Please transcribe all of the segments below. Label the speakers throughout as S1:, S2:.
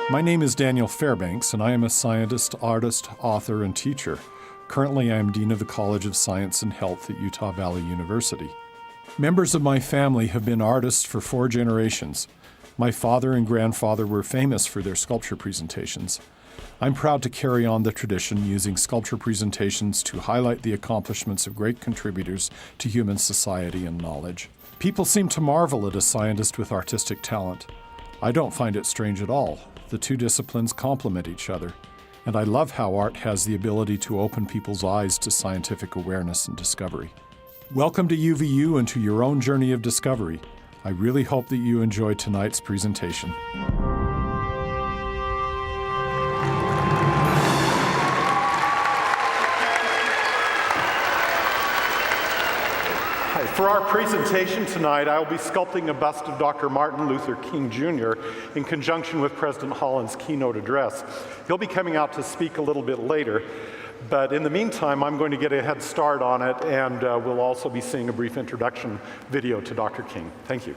S1: My name is Daniel Fairbanks, and I am a scientist, artist, author, and teacher. Currently, I am Dean of the College of Science and Health at Utah Valley University. Members of my family have been artists for 4 generations. My father and grandfather were famous for their sculpture presentations. I'm proud to carry on the tradition using sculpture presentations to highlight the accomplishments of great contributors to human society and knowledge. People seem to marvel at a scientist with artistic talent. I don't find it strange at all. The two disciplines complement each other, and I love how art has the ability to open people's eyes to scientific awareness and discovery. Welcome to UVU and to your own journey of discovery. I really hope that you enjoy tonight's presentation. For our presentation tonight, I will be sculpting a bust of Dr. Martin Luther King Jr. in conjunction with President Holland's keynote address. He'll be coming out to speak a little bit later, but in the meantime, I'm going to get a head start on it, and we'll also be seeing a brief introduction video to Dr. King. Thank you.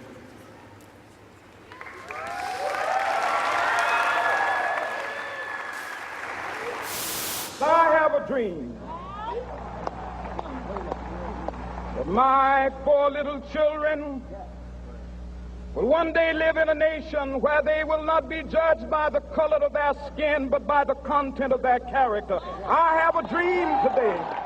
S2: I have a dream that my 4 little children will one day live in a nation where they will not be judged by the color of their skin, but by the content of their character. I have a dream today.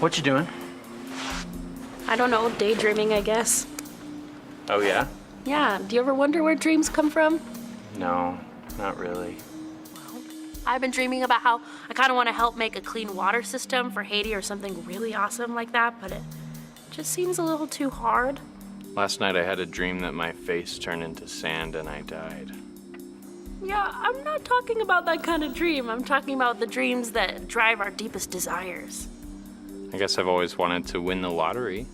S3: What you doing?
S4: I don't know, daydreaming, I guess.
S3: Oh, yeah?
S4: Yeah, do you ever wonder where dreams come from?
S3: No, not really.
S4: Well, I've been dreaming about how I kind of want to help make a clean water system for Haiti or something really awesome like that, but it just seems a little too hard.
S3: Last night I had a dream that my face turned into sand and I died.
S4: Yeah, I'm not talking about that kind of dream. I'm talking about the dreams that drive our deepest desires.
S3: I guess I've always wanted to win the lottery.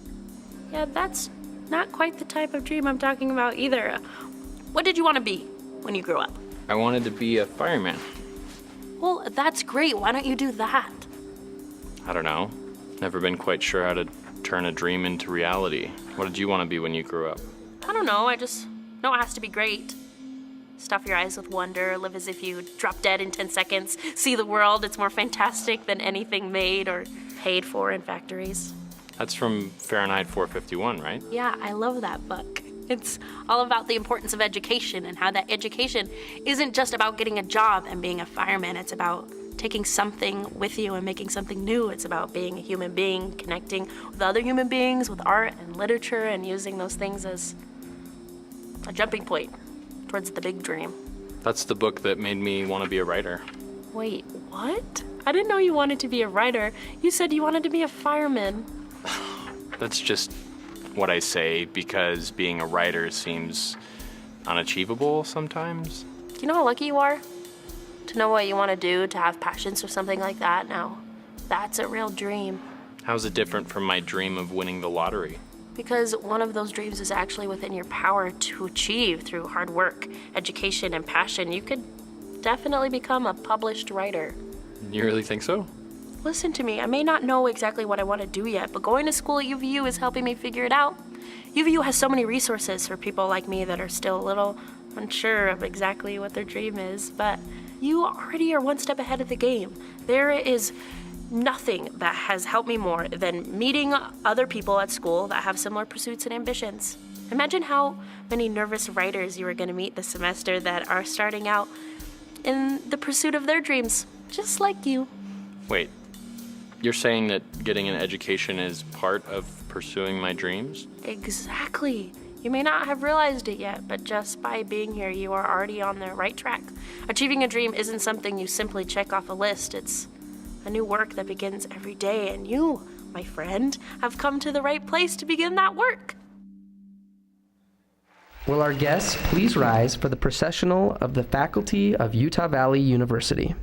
S4: Yeah, that's not quite the type of dream I'm talking about either. What did you want to be when you grew up?
S3: I wanted to be a fireman.
S4: Well, that's great. Why don't you do that?
S3: I don't know. Never been quite sure how to turn a dream into reality. What did you want to be when you grew up?
S4: I don't know. I just know it has to be great. Stuff your eyes with wonder, live as if you drop dead in 10 seconds, see the world. It's more fantastic than anything made or paid for in factories.
S3: That's from Fahrenheit 451, right?
S4: Yeah, I love that book. It's all about the importance of education and how that education isn't just about getting a job and being a fireman. It's about taking something with you and making something new. It's about being a human being, connecting with other human beings, with art and literature, and using those things as a jumping point towards the big dream.
S3: That's the book that made me want to be a writer.
S4: Wait, what? I didn't know you wanted to be a writer. You said you wanted to be a fireman.
S3: That's just what I say because being a writer seems unachievable sometimes.
S4: You know how lucky you are to know what you want to do, to have passions for something like that? Now, that's a real dream.
S3: How's it different from my dream of winning the lottery?
S4: Because one of those dreams is actually within your power to achieve through hard work, education, and passion. You could definitely become a published writer.
S3: You really think so?
S4: Listen to me, I may not know exactly what I want to do yet, but going to school at UVU is helping me figure it out. UVU has so many resources for people like me that are still a little unsure of exactly what their dream is, but you already are one step ahead of the game. There is nothing that has helped me more than meeting other people at school that have similar pursuits and ambitions. Imagine how many nervous writers you are going to meet this semester that are starting out in the pursuit of their dreams, just like you.
S3: Wait, you're saying that getting an education is part of pursuing my dreams?
S4: Exactly. You may not have realized it yet, but just by being here, you are already on the right track. Achieving a dream isn't something you simply check off a list. It's a new work that begins every day, and you, my friend, have come to the right place to begin that work.
S5: Will our guests please rise for the processional of the faculty of Utah Valley University?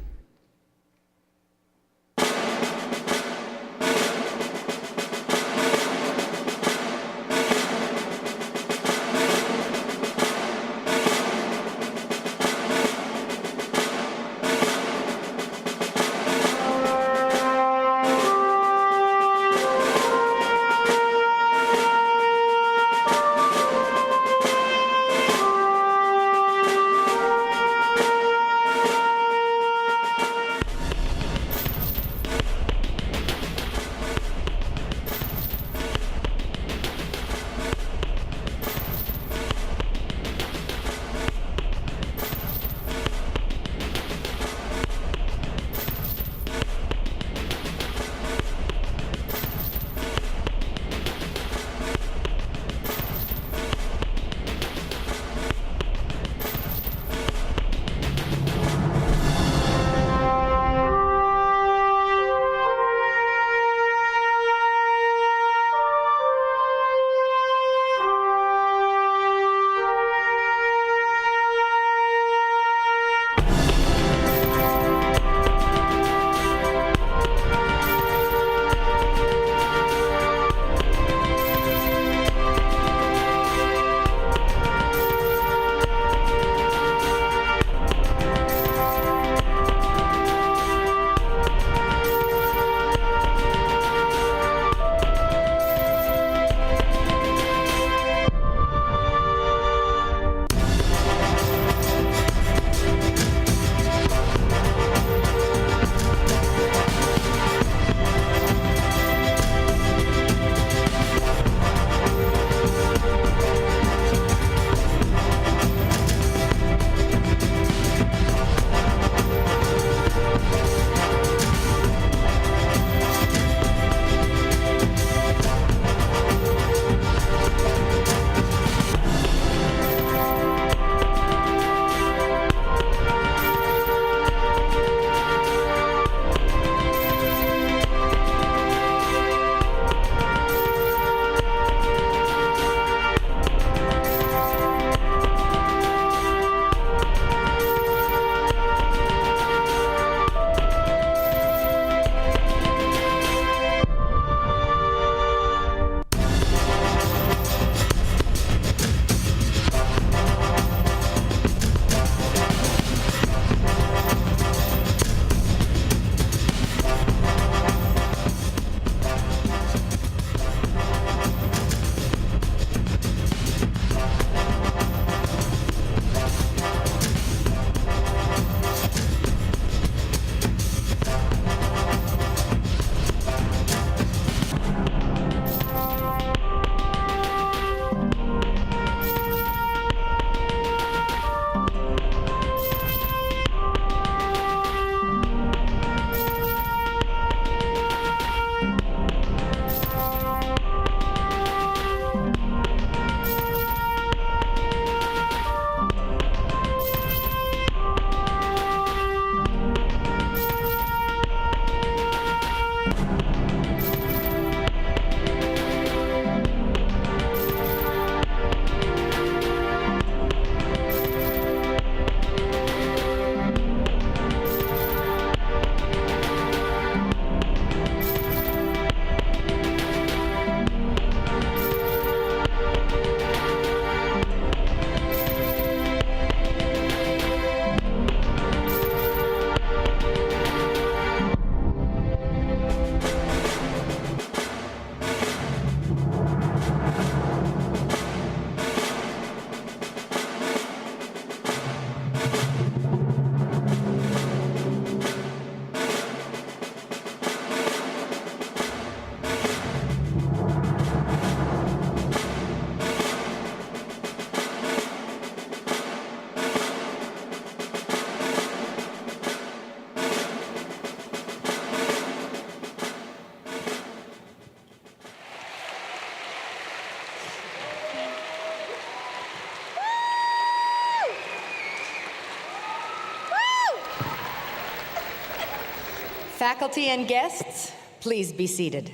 S6: Faculty and guests, please be seated.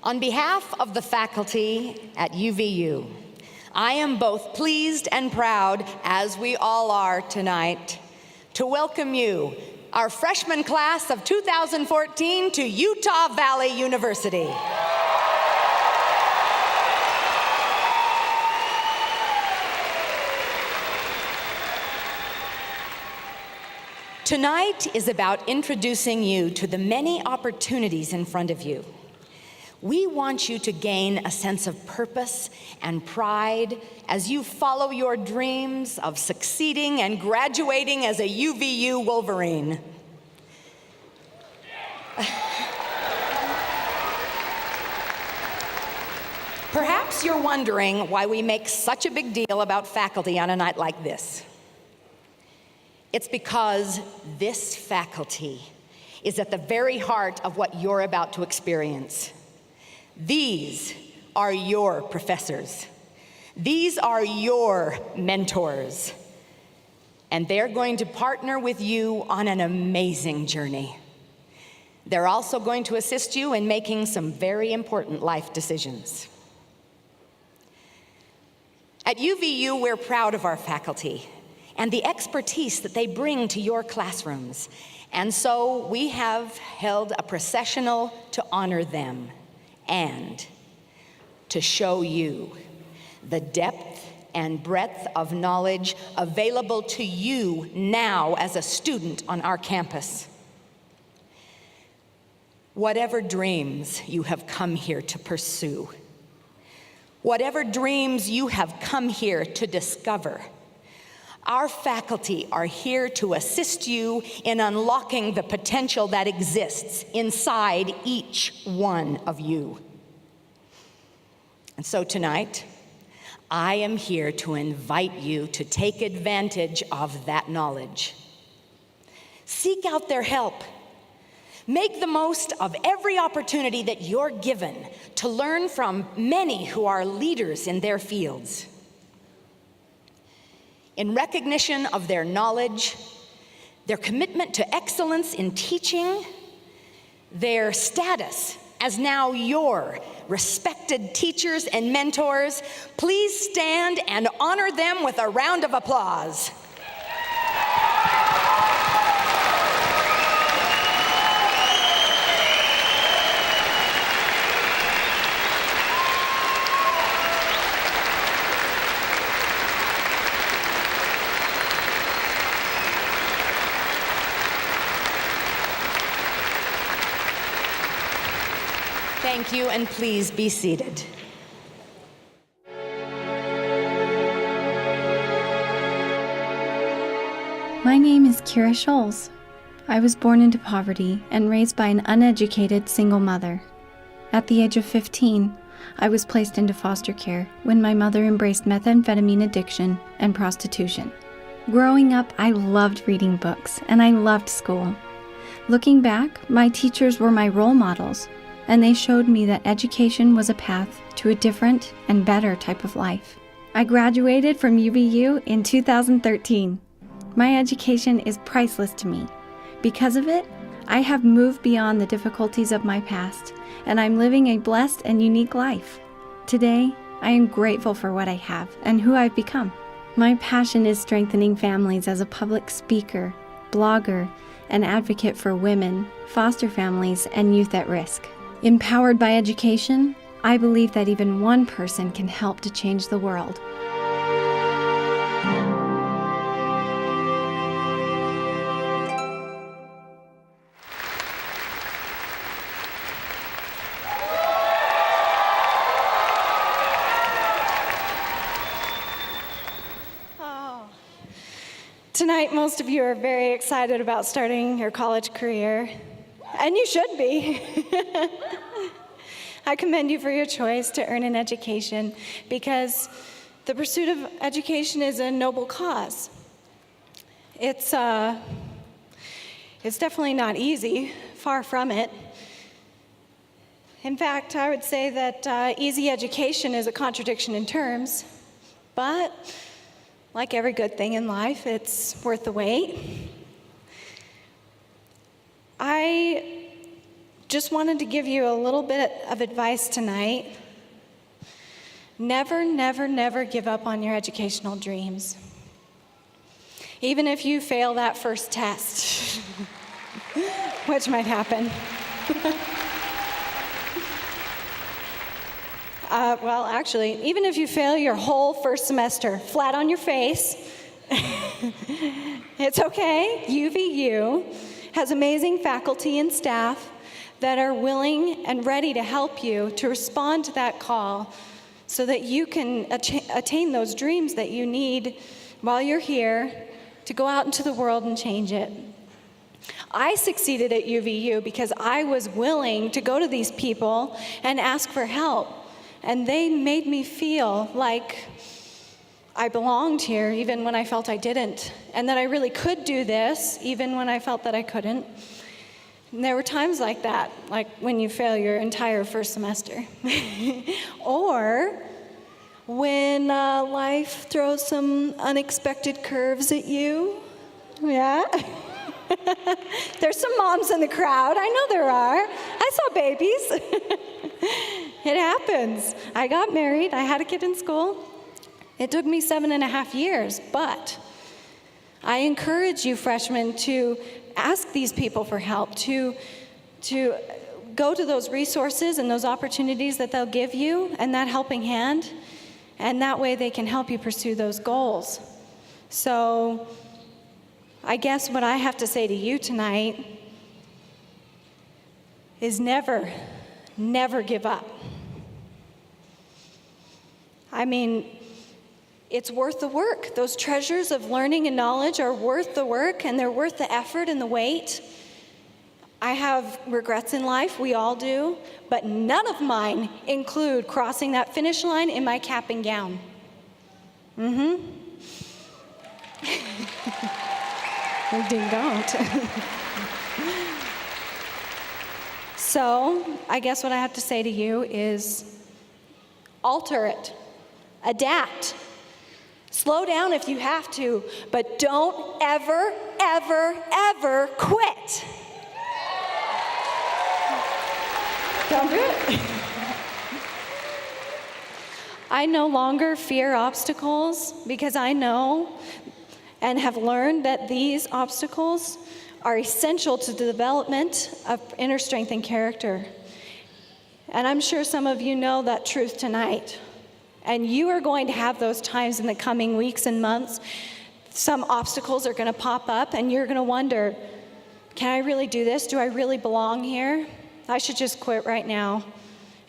S6: On behalf of the faculty at UVU, I am both pleased and proud, as we all are tonight, to welcome you, our freshman class of 2014, to Utah Valley University. Tonight is about introducing you to the many opportunities in front of you. We want you to gain a sense of purpose and pride as you follow your dreams of succeeding and graduating as a UVU Wolverine. Perhaps you're wondering why we make such a big deal about faculty on a night like this. It's because this faculty is at the very heart of what you're about to experience. These are your professors. These are your mentors. And they're going to partner with you on an amazing journey. They're also going to assist you in making some very important life decisions. At UVU, we're proud of our faculty and the expertise that they bring to your classrooms. And so we have held a processional to honor them and to show you the depth and breadth of knowledge available to you now as a student on our campus. Whatever dreams you have come here to pursue, whatever dreams you have come here to discover, our faculty are here to assist you in unlocking the potential that exists inside each one of you. And so tonight, I am here to invite you to take advantage of that knowledge. Seek out their help. Make the most of every opportunity that you're given to learn from many who are leaders in their fields. In recognition of their knowledge, their commitment to excellence in teaching, their status as now your respected teachers and mentors, please stand and honor them with a round of applause. Thank you, and please be seated.
S7: My name is Kira Scholes. I was born into poverty and raised by an uneducated single mother. At the age of 15, I was placed into foster care when my mother embraced methamphetamine addiction and prostitution. Growing up, I loved reading books and I loved school. Looking back, my teachers were my role models, and they showed me that education was a path to a different and better type of life. I graduated from UVU in 2013. My education is priceless to me. Because of it, I have moved beyond the difficulties of my past, and I'm living a blessed and unique life. Today, I am grateful for what I have and who I've become. My passion is strengthening families as a public speaker, blogger, and advocate for women, foster families, and youth at risk. Empowered by education, I believe that even one person can help to change the world.
S8: Tonight, most of you are very excited about starting your college career, and you should be. I commend you for your choice to earn an education because the pursuit of education is a noble cause. It's definitely not easy, far from it. In fact, I would say that easy education is a contradiction in terms. But like every good thing in life, it's worth the wait. I just wanted to give you a little bit of advice tonight. Never, never, never give up on your educational dreams. Even if you fail that first test, which might happen. Well, actually, even if you fail your whole first semester, flat on your face, it's okay. UVU has amazing faculty and staff that are willing and ready to help you to respond to that call so that you can attain those dreams that you need while you're here to go out into the world and change it. I succeeded at UVU because I was willing to go to these people and ask for help. And they made me feel like I belonged here even when I felt I didn't, and that I really could do this even when I felt that I couldn't. And there were times like that, like when you fail your entire first semester. Or when life throws some unexpected curves at you. Yeah. There's some moms in the crowd. I know there are. I saw babies. It happens. I got married. I had a kid in school. It took me 7.5 years, but I encourage you freshmen to ask these people for help, to go to those resources and those opportunities that they'll give you and that helping hand, and that way they can help you pursue those goals. So I guess what I have to say to you tonight is never, never give up. I mean, it's worth the work. Those treasures of learning and knowledge are worth the work, and they're worth the effort and the wait. I have regrets in life, we all do, but none of mine include crossing that finish line in my cap and gown. We don't. So, I guess what I have to say to you is alter it, adapt, slow down if you have to, but don't ever, ever, ever quit. Don't do it. I no longer fear obstacles because I know and have learned that these obstacles are essential to the development of inner strength and character. And I'm sure some of you know that truth tonight. And you are going to have those times in the coming weeks and months. Some obstacles are going to pop up, and you're going to wonder, can I really do this? Do I really belong here? I should just quit right now.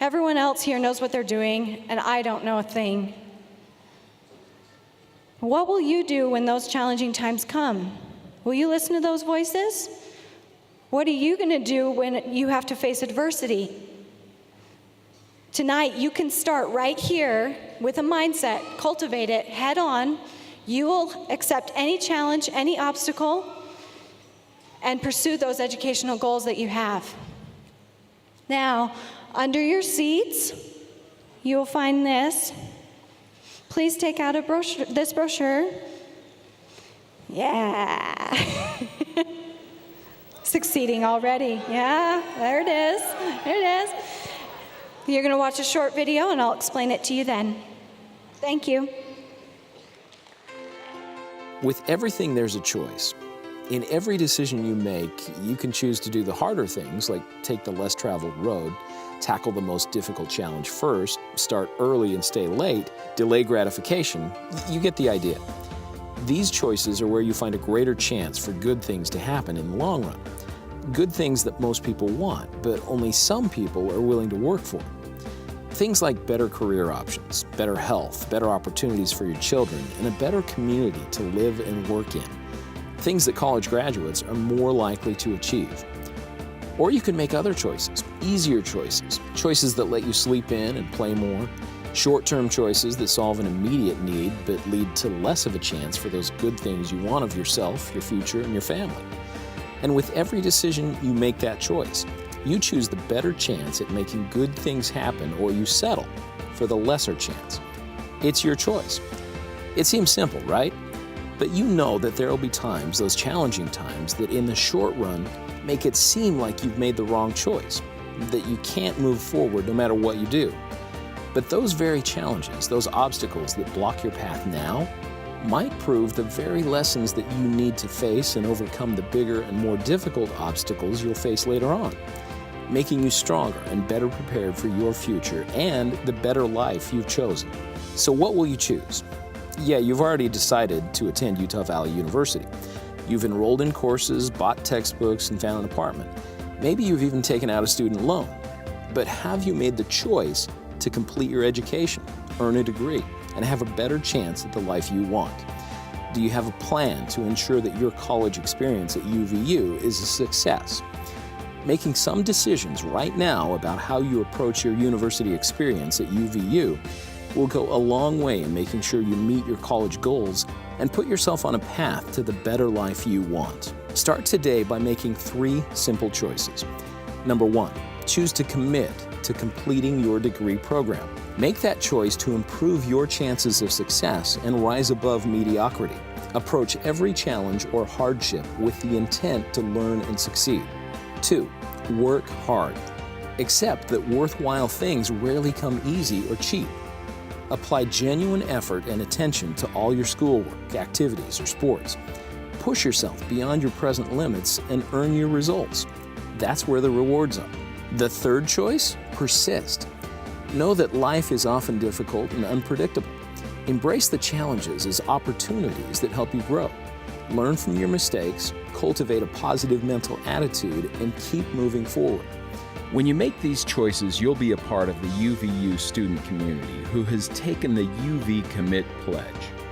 S8: Everyone else here knows what they're doing, and I don't know a thing. What will you do when those challenging times come? Will you listen to those voices? What are you going to do when you have to face adversity? Tonight, you can start right here with a mindset, cultivate it head on. You will accept any challenge, any obstacle, and pursue those educational goals that you have. Now, under your seats, you will find this. Please take out a brochure, this brochure. Yeah. Succeeding already. Yeah, there it is. There it is. You're going to watch a short video, and I'll explain it to you then. Thank you.
S9: With everything, there's a choice. In every decision you make, you can choose to do the harder things, like take the less traveled road, tackle the most difficult challenge first, start early and stay late, delay gratification. You get the idea. These choices are where you find a greater chance for good things to happen in the long run. Good things that most people want, but only some people are willing to work for. Things like better career options, better health, better opportunities for your children, and a better community to live and work in. Things that college graduates are more likely to achieve. Or you can make other choices, easier choices, choices that let you sleep in and play more, short-term choices that solve an immediate need but lead to less of a chance for those good things you want of yourself, your future, and your family. And with every decision, you make that choice. You choose the better chance at making good things happen, or you settle for the lesser chance. It's your choice. It seems simple, right? But you know that there will be times, those challenging times, that in the short run make it seem like you've made the wrong choice, that you can't move forward no matter what you do. But those very challenges, those obstacles that block your path now, might prove the very lessons that you need to face and overcome the bigger and more difficult obstacles you'll face later on, making you stronger and better prepared for your future and the better life you've chosen. So what will you choose? Yeah, you've already decided to attend Utah Valley University. You've enrolled in courses, bought textbooks, and found an apartment. Maybe you've even taken out a student loan. But have you made the choice to complete your education, earn a degree, and have a better chance at the life you want? Do you have a plan to ensure that your college experience at UVU is a success? Making some decisions right now about how you approach your university experience at UVU will go a long way in making sure you meet your college goals and put yourself on a path to the better life you want. Start today by making 3 simple choices. Number 1, choose to commit to completing your degree program. Make that choice to improve your chances of success and rise above mediocrity. Approach every challenge or hardship with the intent to learn and succeed. 2, work hard. Accept that worthwhile things rarely come easy or cheap. Apply genuine effort and attention to all your schoolwork, activities, or sports. Push yourself beyond your present limits and earn your results. That's where the rewards are. The third choice? Persist. Know that life is often difficult and unpredictable. Embrace the challenges as opportunities that help you grow. Learn from your mistakes, cultivate a positive mental attitude, and keep moving forward.
S10: When you make these choices, you'll be a part of the UVU student community who has taken the UV Commit pledge.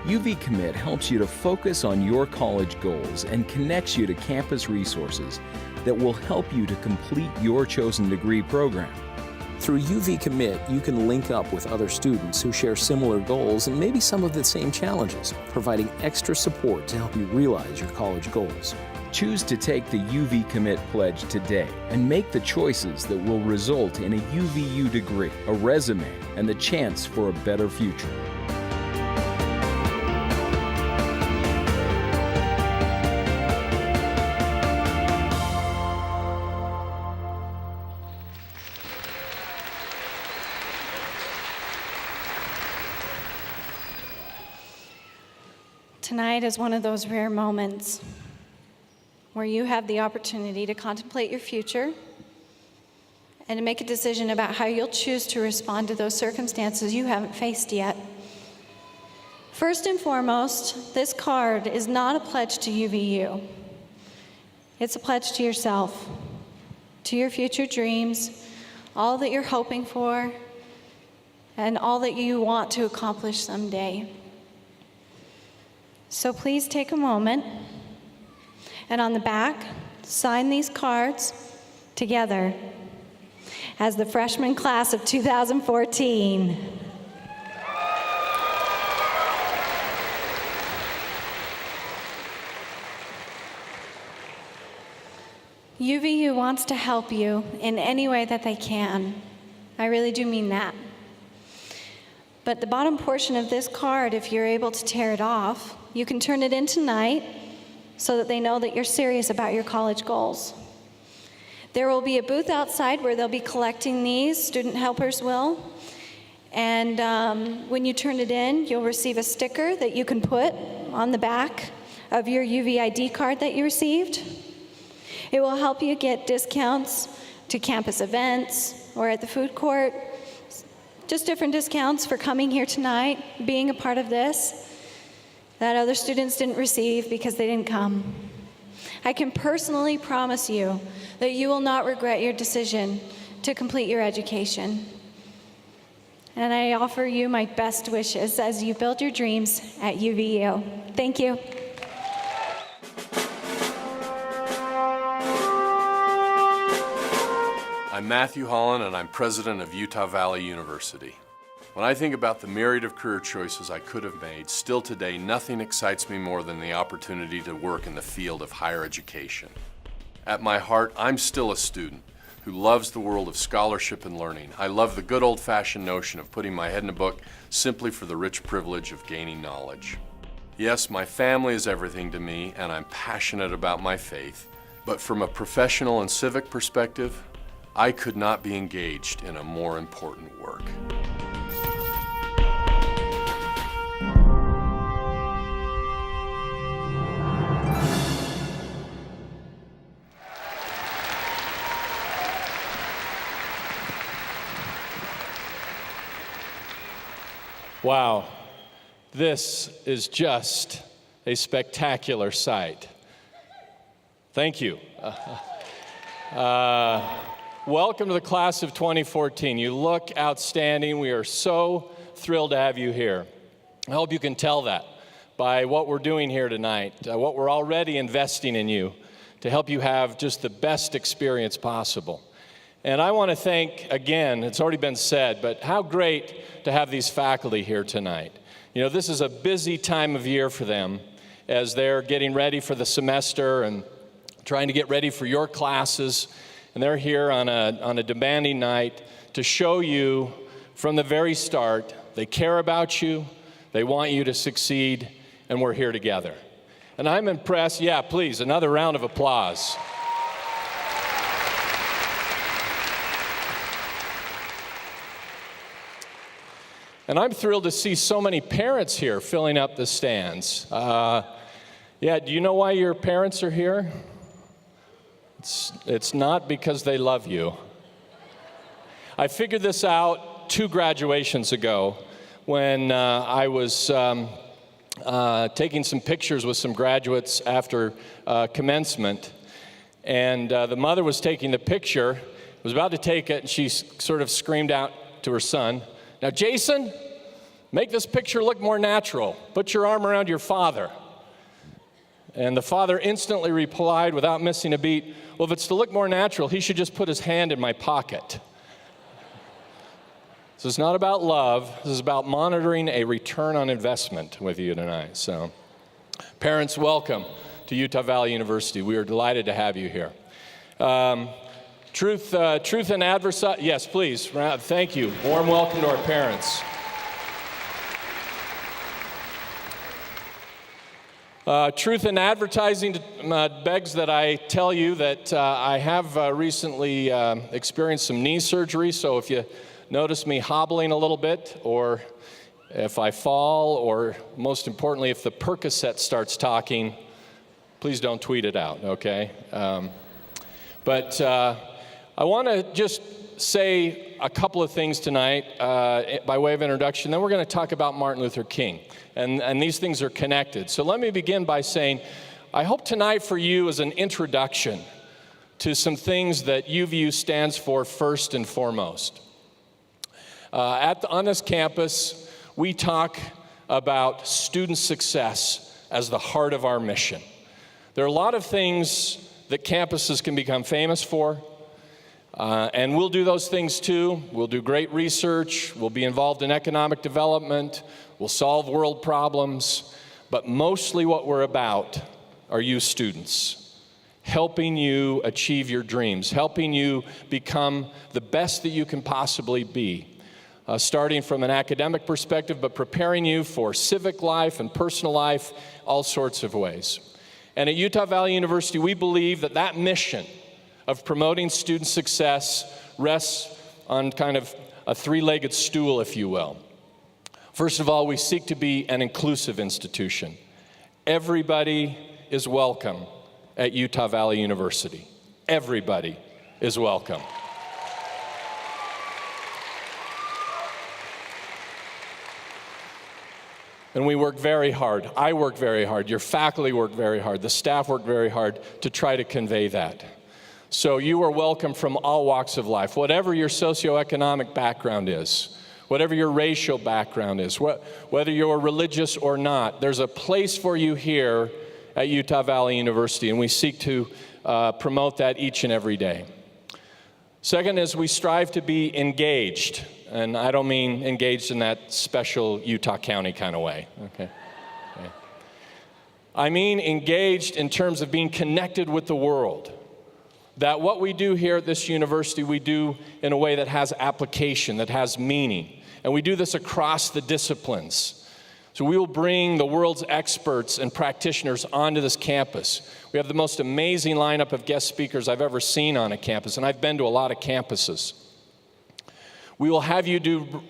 S10: UV Commit helps you to focus on your college goals and connects you to campus resources that will help you to complete your chosen degree program.
S9: Through UV Commit, you can link up with other students who share similar goals and maybe some of the same challenges, providing extra support to help you realize your college goals.
S10: Choose to take the UV Commit pledge today and make the choices that will result in a UVU degree, a resume, and the chance for a better future.
S8: Tonight is one of those rare moments where you have the opportunity to contemplate your future and to make a decision about how you'll choose to respond to those circumstances you haven't faced yet. First and foremost, this card is not a pledge to UVU. It's a pledge to yourself, to your future dreams, all that you're hoping for, and all that you want to accomplish someday. So please take a moment, and on the back, sign these cards together as the freshman class of 2014. UVU wants to help you in any way that they can. I really do mean that. But the bottom portion of this card, if you're able to tear it off, you can turn it in tonight so that they know that you're serious about your college goals. There will be a booth outside where they'll be collecting these, student helpers will. And when you turn it in, you'll receive a sticker that you can put on the back of your UVID card that you received. It will help you get discounts to campus events or at the food court, just different discounts for coming here tonight, being a part of this, that other students didn't receive because they didn't come. I can personally promise you that you will not regret your decision to complete your education. And I offer you my best wishes as you build your dreams at UVU. Thank you.
S11: I'm Matthew Holland, and I'm president of Utah Valley University. When I think about the myriad of career choices I could have made, still today, nothing excites me more than the opportunity to work in the field of higher education. At my heart, I'm still a student, who loves the world of scholarship and learning. I love the good old-fashioned notion of putting my head in a book simply for the rich privilege of gaining knowledge. Yes, my family is everything to me, and I'm passionate about my faith, but from a professional and civic perspective, I could not be engaged in a more important work.
S12: Wow, this is just a spectacular sight. Thank you. Welcome to the class of 2014. You look outstanding. We are so thrilled to have you here. I hope you can tell that by what we're doing here tonight, what we're already investing in you to help you have just the best experience possible. And I want to thank, again, it's already been said, but how great to have these faculty here tonight. You know, this is a busy time of year for them as they're getting ready for the semester and trying to get ready for your classes. And they're here on a demanding night to show you from the very start they care about you, they want you to succeed, and we're here together. And I'm impressed. Yeah, please, another round of applause. And I'm thrilled to see so many parents here filling up the stands. Yeah, do you know why your parents are here? It's not because they love you. I figured this out 2 graduations ago when I was taking some pictures with some graduates after commencement. And the mother was taking the picture, was about to take it, and she sort of screamed out to her son, "Now, Jason, make this picture look more natural. Put your arm around your father." And the father instantly replied without missing a beat, "Well, if it's to look more natural, he should just put his hand in my pocket." This is not about love. This is about monitoring a return on investment with you tonight. So, parents, welcome to Utah Valley University. We are delighted to have you here. Truth and adversary. Yes, please. Thank you. Warm welcome to our parents. Truth in advertising begs that I tell you that I have recently experienced some knee surgery, so if you notice me hobbling a little bit, or if I fall, or most importantly, if the Percocet starts talking, please don't tweet it out, okay? But I want to just say a couple of things tonight by way of introduction. Then we're going to talk about Martin Luther King. And these things are connected. So let me begin by saying, I hope tonight for you is an introduction to some things that UVU stands for first and foremost. On this campus, we talk about student success as the heart of our mission. There are a lot of things that campuses can become famous for, and we'll do those things too. We'll do great research, we'll be involved in economic development, we'll solve world problems, but mostly what we're about are you students, helping you achieve your dreams, helping you become the best that you can possibly be, starting from an academic perspective, but preparing you for civic life and personal life, all sorts of ways. And at Utah Valley University, we believe that that mission of promoting student success rests on kind of a 3-legged stool, if you will. First of all, we seek to be an inclusive institution. Everybody is welcome at Utah Valley University. Everybody is welcome. And we work very hard. I work very hard. Your faculty work very hard. The staff work very hard to try to convey that. So you are welcome from all walks of life, whatever your socioeconomic background is, whatever your racial background is, whether you're religious or not. There's a place for you here at Utah Valley University, and we seek to promote that each and every day. Second is we strive to be engaged. And I don't mean engaged in that special Utah County kind of way, okay? I mean engaged in terms of being connected with the world. that what we do here at this university, we do in a way that has application, that has meaning. And we do this across the disciplines. So we will bring the world's experts and practitioners onto this campus. We have the most amazing lineup of guest speakers I've ever seen on a campus, and I've been to a lot of campuses. We will have you do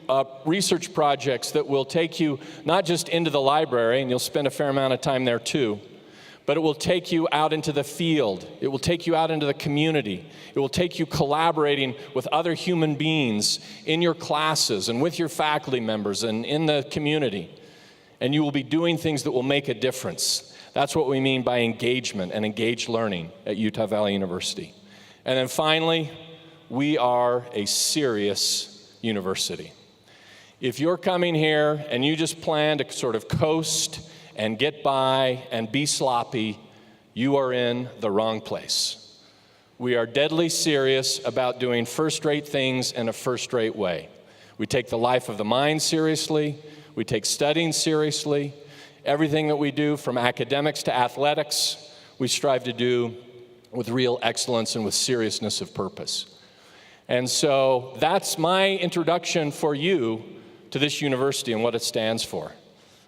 S12: research projects that will take you not just into the library, and you'll spend a fair amount of time there too, but it will take you out into the field. It will take you out into the community. It will take you collaborating with other human beings in your classes and with your faculty members and in the community. And you will be doing things that will make a difference. That's what we mean by engagement and engaged learning at Utah Valley University. And then finally, we are a serious university. If you're coming here and you just plan to sort of coast and get by and be sloppy, you are in the wrong place. We are deadly serious about doing first-rate things in a first-rate way. We take the life of the mind seriously. We take studying seriously. Everything that we do, from academics to athletics, we strive to do with real excellence and with seriousness of purpose. And so that's my introduction for you to this university and what it stands for.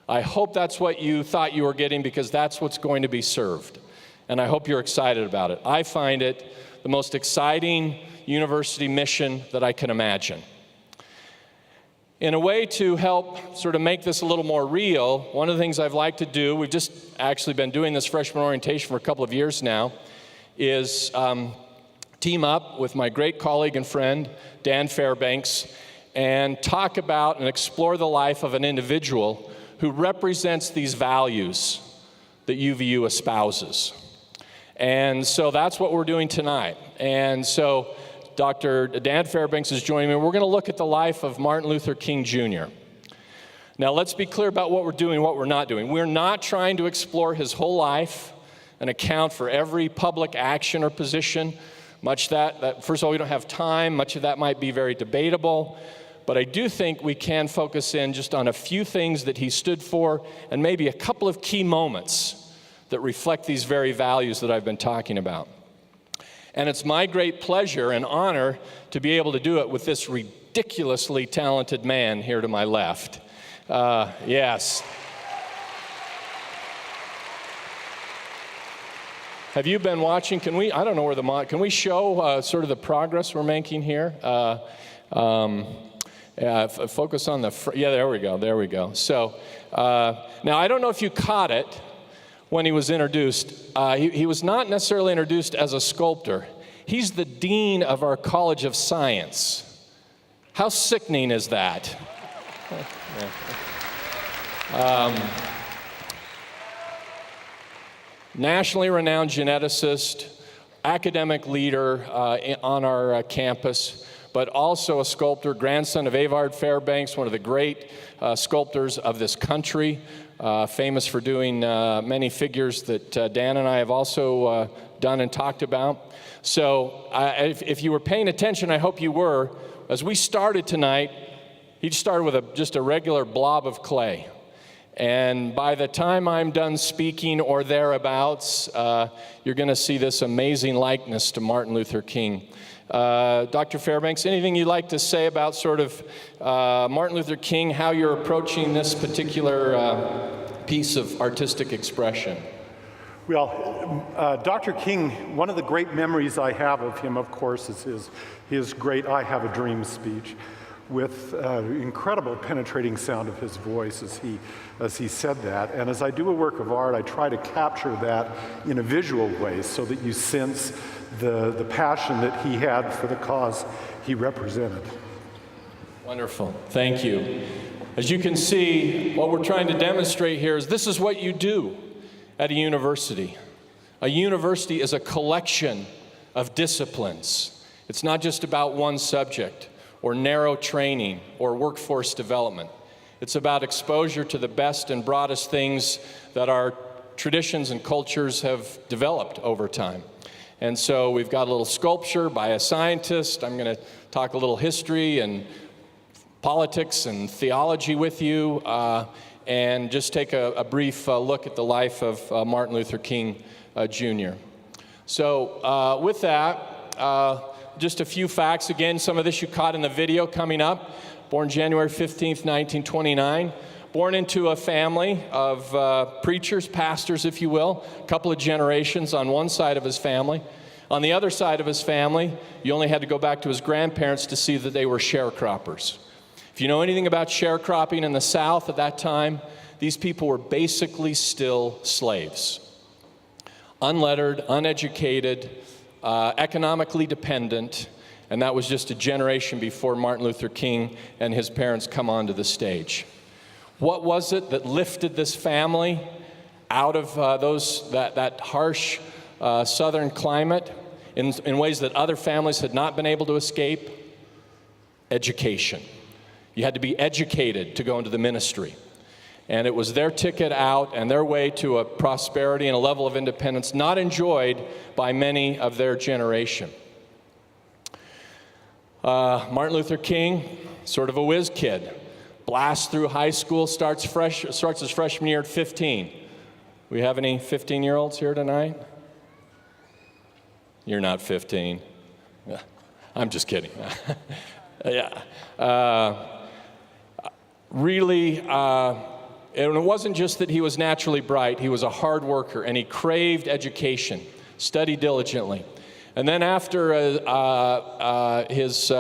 S12: I hope that's what you thought you were getting, because that's what's going to be served. And I hope you're excited about it. I find it the most exciting university mission that I can imagine. In a way to help sort of make this a little more real, one of the things I've liked to do, we've just actually been doing this freshman orientation for a couple of years now, is team up with my great colleague and friend, Dan Fairbanks, and talk about and explore the life of an individual who represents these values that UVU espouses. And so that's what we're doing tonight. And so Dr. Dan Fairbanks is joining me. We're going to look at the life of Martin Luther King Jr. Now, let's be clear about what we're doing and what we're not doing. We're not trying to explore his whole life and account for every public action or position. Much that first of all, we don't have time. Much of that might be very debatable. But I do think we can focus in just on a few things that he stood for, and maybe a couple of key moments that reflect these very values that I've been talking about. And it's my great pleasure and honor to be able to do it with this ridiculously talented man here to my left. Yes. Have you been watching? Can we, I don't know where can we show sort of the progress we're making here? Focus on the, yeah, there we go. So, now I don't know if you caught it when he was introduced. He was not necessarily introduced as a sculptor. He's the dean of our College of Science. How sickening is that? Nationally renowned geneticist, academic leader on our campus, but also a sculptor, grandson of Avard Fairbanks, one of the great sculptors of this country, famous for doing many figures that Dan and I have also done and talked about. So if you were paying attention, I hope you were, as we started tonight, he started with just a regular blob of clay. And by the time I'm done speaking or thereabouts, you're going to see this amazing likeness to Martin Luther King. Dr. Fairbanks, anything you'd like to say about sort of Martin Luther King, how you're approaching this particular piece of artistic expression?
S13: Well, Dr. King, one of the great memories I have of him, of course, is his great "I Have a Dream" speech, with incredible penetrating sound of his voice as he said that. And as I do a work of art, I try to capture that in a visual way so that you sense the passion that he had for the cause he represented.
S12: Wonderful. Thank you. As you can see, what we're trying to demonstrate here is this is what you do at a university. A university is a collection of disciplines. It's not just about one subject or narrow training or workforce development. It's about exposure to the best and broadest things that our traditions and cultures have developed over time. And so we've got a little sculpture by a scientist. I'm going to talk a little history and politics and theology with you, and just take a brief look at the life of Martin Luther King Jr. So with that, just a few facts. Again, some of this you caught in the video coming up. Born January 15th, 1929. Born into a family of preachers, pastors, if you will. A couple of generations on one side of his family. On the other side of his family, you only had to go back to his grandparents to see that they were sharecroppers. If you know anything about sharecropping in the South at that time, these people were basically still slaves. Unlettered, uneducated, economically dependent, and that was just a generation before Martin Luther King and his parents come onto the stage. What was it that lifted this family out of that harsh southern climate in ways that other families had not been able to escape? Education. You had to be educated to go into the ministry. And it was their ticket out and their way to a prosperity and a level of independence not enjoyed by many of their generation. Martin Luther King, sort of a whiz kid, blasts through high school, starts his freshman year at 15. We have any 15-year-olds here tonight? You're not 15. I'm just kidding. Yeah. Really, and it wasn't just that he was naturally bright, he was a hard worker, and he craved education, studied diligently. And then after his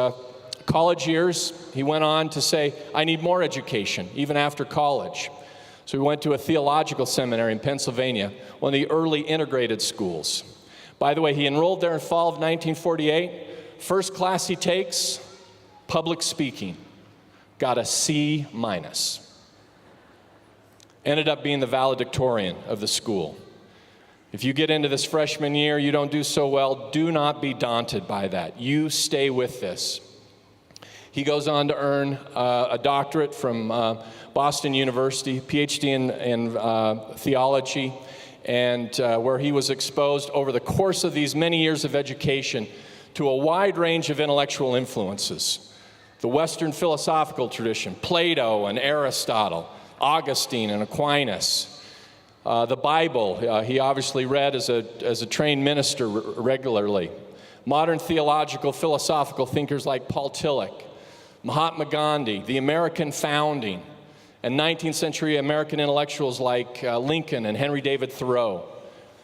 S12: college years, he went on to say, I need more education, even after college. So he went to a theological seminary in Pennsylvania, one of the early integrated schools. By the way, he enrolled there in fall of 1948. First class he takes, public speaking. Got a C-. Ended up being the valedictorian of the school. If you get into this freshman year, you don't do so well, do not be daunted by that. You stay with this. He goes on to earn a doctorate from Boston University, PhD in theology, and where he was exposed over the course of these many years of education to a wide range of intellectual influences. The Western philosophical tradition, Plato and Aristotle, Augustine and Aquinas. The Bible, he obviously read as a trained minister regularly. Modern theological, philosophical thinkers like Paul Tillich, Mahatma Gandhi, the American founding, and 19th century American intellectuals like Lincoln and Henry David Thoreau.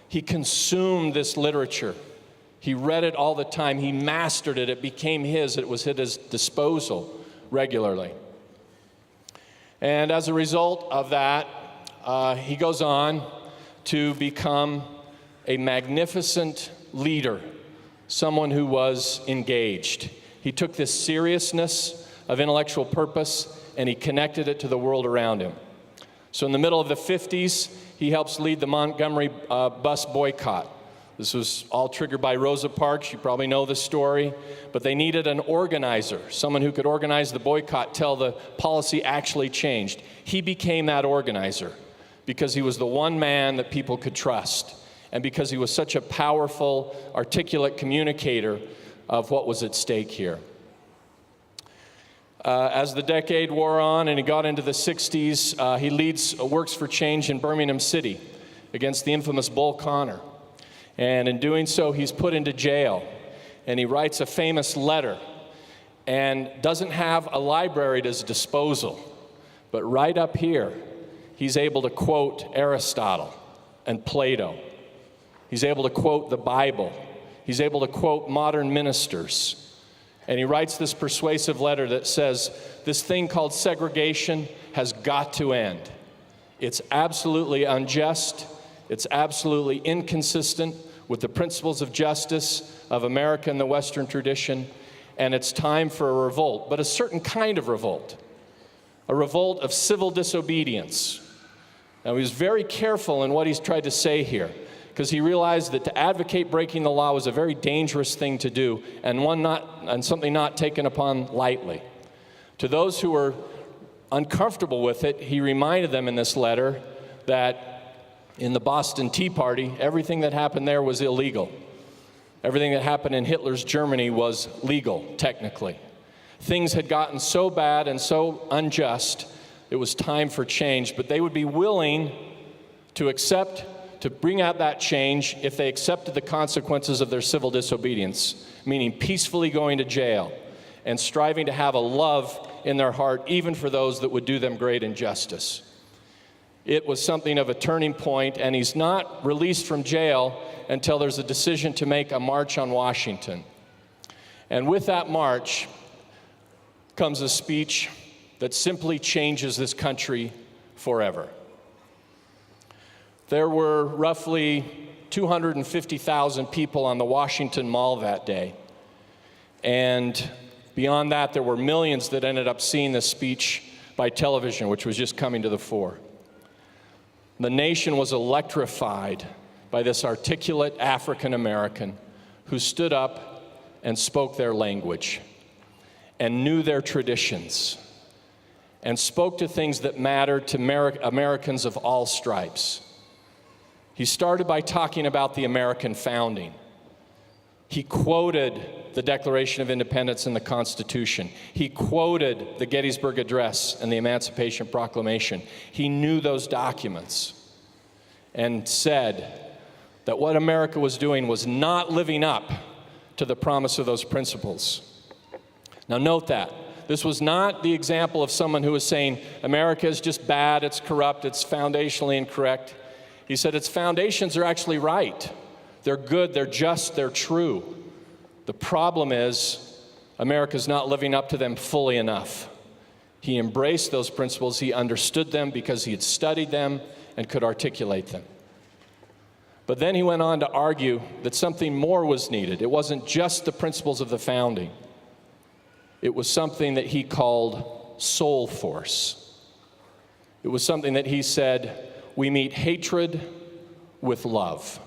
S12: He consumed this literature. He read it all the time. He mastered it. It became his. It was at his disposal regularly. And as a result of that, he goes on to become a magnificent leader, someone who was engaged. He took this seriousness of intellectual purpose and he connected it to the world around him. So in the middle of the 50s, he helps lead the Montgomery Bus Boycott. This was all triggered by Rosa Parks. You probably know the story. But they needed an organizer, someone who could organize the boycott till the policy actually changed. He became that organizer because he was the one man that people could trust and because he was such a powerful, articulate communicator of what was at stake here. As the decade wore on and he got into the 60s, he leads Works for Change in Birmingham City against the infamous Bull Connor. And in doing so, he's put into jail. And he writes a famous letter and doesn't have a library at his disposal. But right up here, he's able to quote Aristotle and Plato. He's able to quote the Bible. He's able to quote modern ministers. And he writes this persuasive letter that says, this thing called segregation has got to end. It's absolutely unjust. It's absolutely inconsistent with the principles of justice of America and the Western tradition, and it's time for a revolt, but a certain kind of revolt, a revolt of civil disobedience. Now, he was very careful in what he's tried to say here, because he realized that to advocate breaking the law was a very dangerous thing to do, and something not taken upon lightly. To those who were uncomfortable with it, he reminded them in this letter that in the Boston Tea Party, everything that happened there was illegal. Everything that happened in Hitler's Germany was legal, technically. Things had gotten so bad and so unjust, it was time for change, but they would be willing to accept to bring out that change if they accepted the consequences of their civil disobedience, meaning peacefully going to jail and striving to have a love in their heart even for those that would do them great injustice. It was something of a turning point, and he's not released from jail until there's a decision to make a march on Washington. And with that march comes a speech that simply changes this country forever. There were roughly 250,000 people on the Washington Mall that day. And beyond that, there were millions that ended up seeing this speech by television, which was just coming to the fore. The nation was electrified by this articulate African American who stood up and spoke their language and knew their traditions and spoke to things that mattered to Americans of all stripes. He started by talking about the American founding. He quoted the Declaration of Independence and the Constitution. He quoted the Gettysburg Address and the Emancipation Proclamation. He knew those documents and said that what America was doing was not living up to the promise of those principles. Now note that. This was not the example of someone who was saying, America is just bad, it's corrupt, it's foundationally incorrect. He said its foundations are actually right. They're good, they're just, they're true. The problem is America's not living up to them fully enough. He embraced those principles, he understood them because he had studied them and could articulate them. But then he went on to argue that something more was needed. It wasn't just the principles of the founding. It was something that he called soul force. It was something that he said, we meet hatred with love.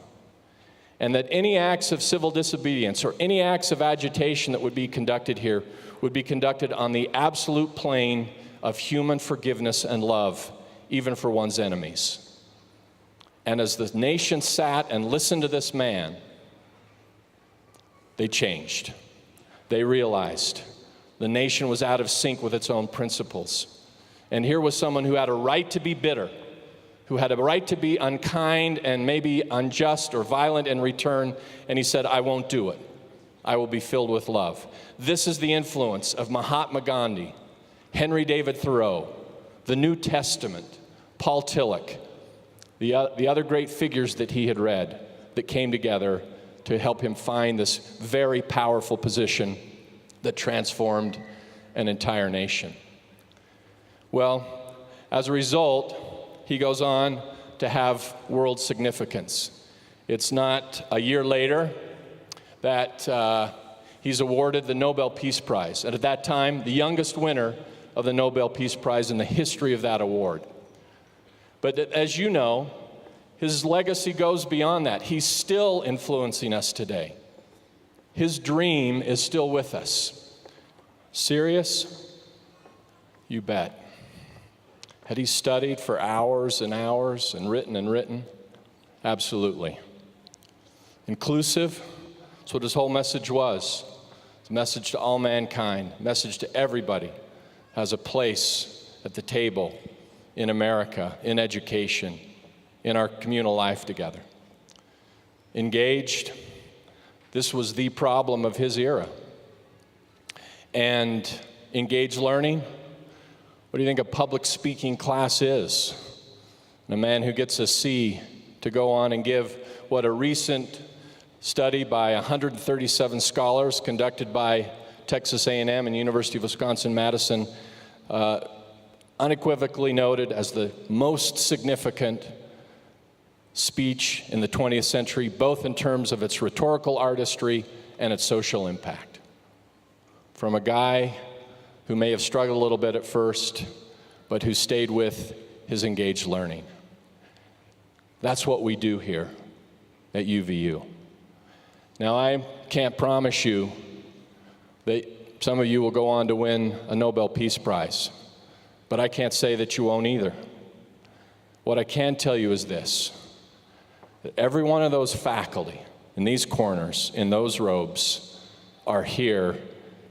S12: And that any acts of civil disobedience or any acts of agitation that would be conducted here would be conducted on the absolute plane of human forgiveness and love, even for one's enemies. And as the nation sat and listened to this man, they changed. They realized the nation was out of sync with its own principles. And here was someone who had a right to be bitter, who had a right to be unkind and maybe unjust or violent in return, and he said, I won't do it. I will be filled with love. This is the influence of Mahatma Gandhi, Henry David Thoreau, the New Testament, Paul Tillich, the other great figures that he had read that came together to help him find this very powerful position that transformed an entire nation. Well, as a result, he goes on to have world significance. It's not a year later that he's awarded the Nobel Peace Prize, and at that time, the youngest winner of the Nobel Peace Prize in the history of that award. But as you know, his legacy goes beyond that. He's still influencing us today. His dream is still with us. Serious? You bet. Had he studied for hours and hours and written? Absolutely. Inclusive? That's what his whole message was. It's a message to all mankind, a message to everybody has a place at the table in America, in education, in our communal life together. Engaged, this was the problem of his era. And engaged learning, what do you think a public speaking class is? And a man who gets a C to go on and give what a recent study by 137 scholars conducted by Texas A&M and University of Wisconsin-Madison unequivocally noted as the most significant speech in the 20th century, both in terms of its rhetorical artistry and its social impact. From a guy who may have struggled a little bit at first, but who stayed with his engaged learning. That's what we do here at UVU. Now, I can't promise you that some of you will go on to win a Nobel Peace Prize, but I can't say that you won't either. What I can tell you is this, that every one of those faculty in these corners, in those robes, are here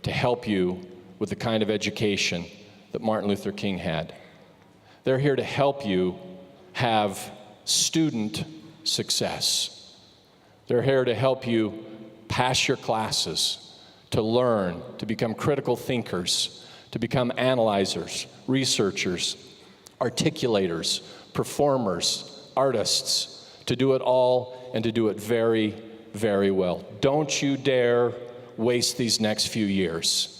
S12: to help you with the kind of education that Martin Luther King had. They're here to help you have student success. They're here to help you pass your classes, to learn, to become critical thinkers, to become analyzers, researchers, articulators, performers, artists, to do it all and to do it very, very well. Don't you dare waste these next few years.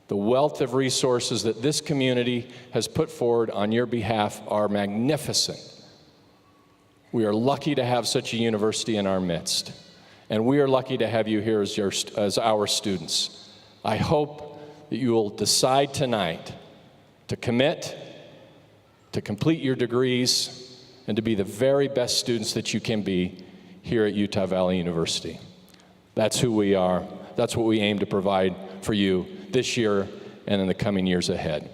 S12: The wealth of resources that this community has put forward on your behalf are magnificent. We are lucky to have such a university in our midst, and we are lucky to have you here as our students. I hope that you will decide tonight to commit, to complete your degrees, and to be the very best students that you can be here at Utah Valley University. That's who we are. That's what we aim to provide for you this year and in the coming years ahead.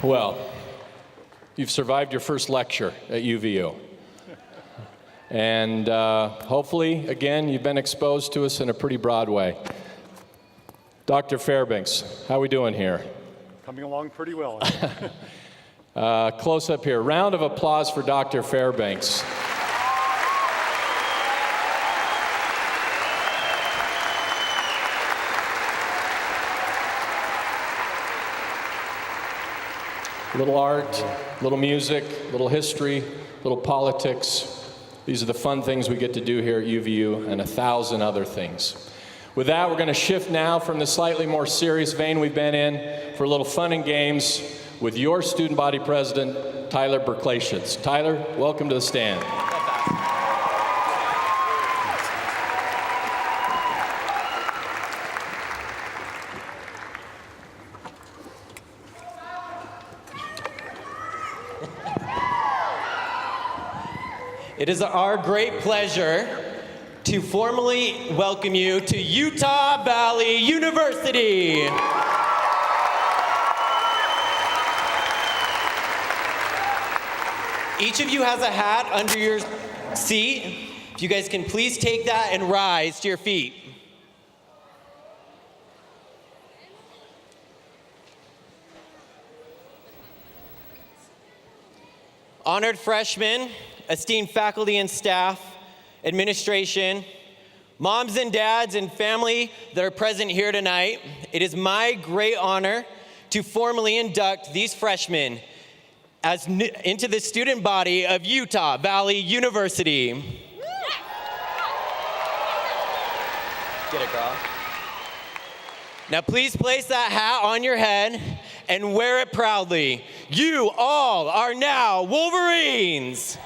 S12: Well, you've survived your first lecture at UVU. And hopefully, again, you've been exposed to us in a pretty broad way. Dr. Fairbanks, how are we doing here?
S13: Coming along pretty well.
S12: Close up here. Round of applause for Dr. Fairbanks. Little art, little music, little history, little politics. These are the fun things we get to do here at UVU, and 1,000 other things. With that, we're going to shift now from the slightly more serious vein we've been in for a little fun and games with your student body president, Tyler Berklashitz. Tyler, welcome to the stand.
S14: It is our great pleasure to formally welcome you to Utah Valley University. Each of you has a hat under your seat. If you guys can please take that and rise to your feet. Honored freshmen, esteemed faculty and staff, administration, moms and dads and family that are present here tonight, it is my great honor to formally induct these freshmen into the student body of Utah Valley University. Get it, girl. Now please place that hat on your head and wear it proudly. You all are now Wolverines.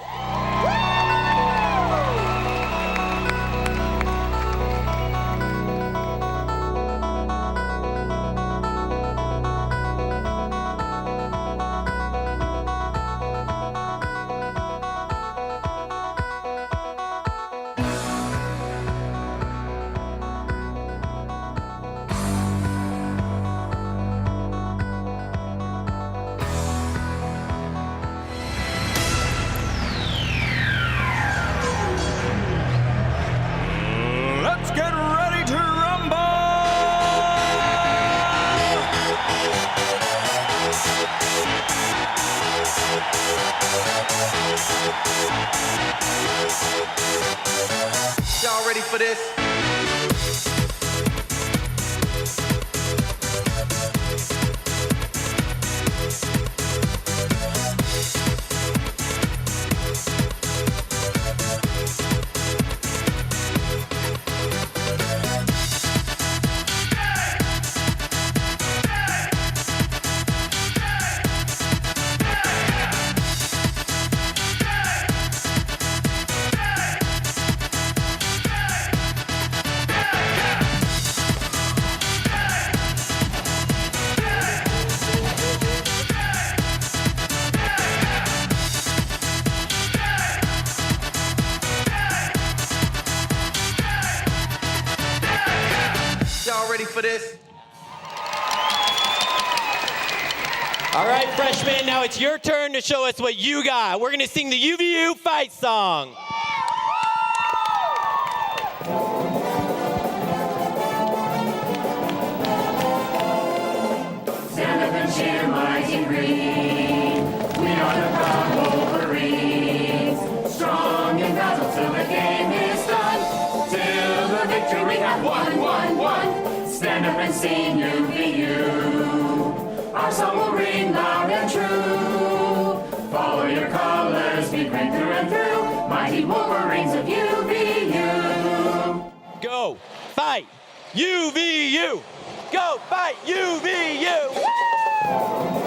S15: Y'all ready for this? For this.
S14: All right, freshmen, now it's your turn to show us what you got. We're gonna sing the UVU fight song.
S16: in green. We are the proud Wolverines, strong in battle till the game is done. Till the victory we have won. Stand up and sing UVU. Our song will ring loud and true. Follow your colors, be great through and through. Mighty Wolverines of UVU.
S14: Go fight UVU! Go fight UVU! Woo!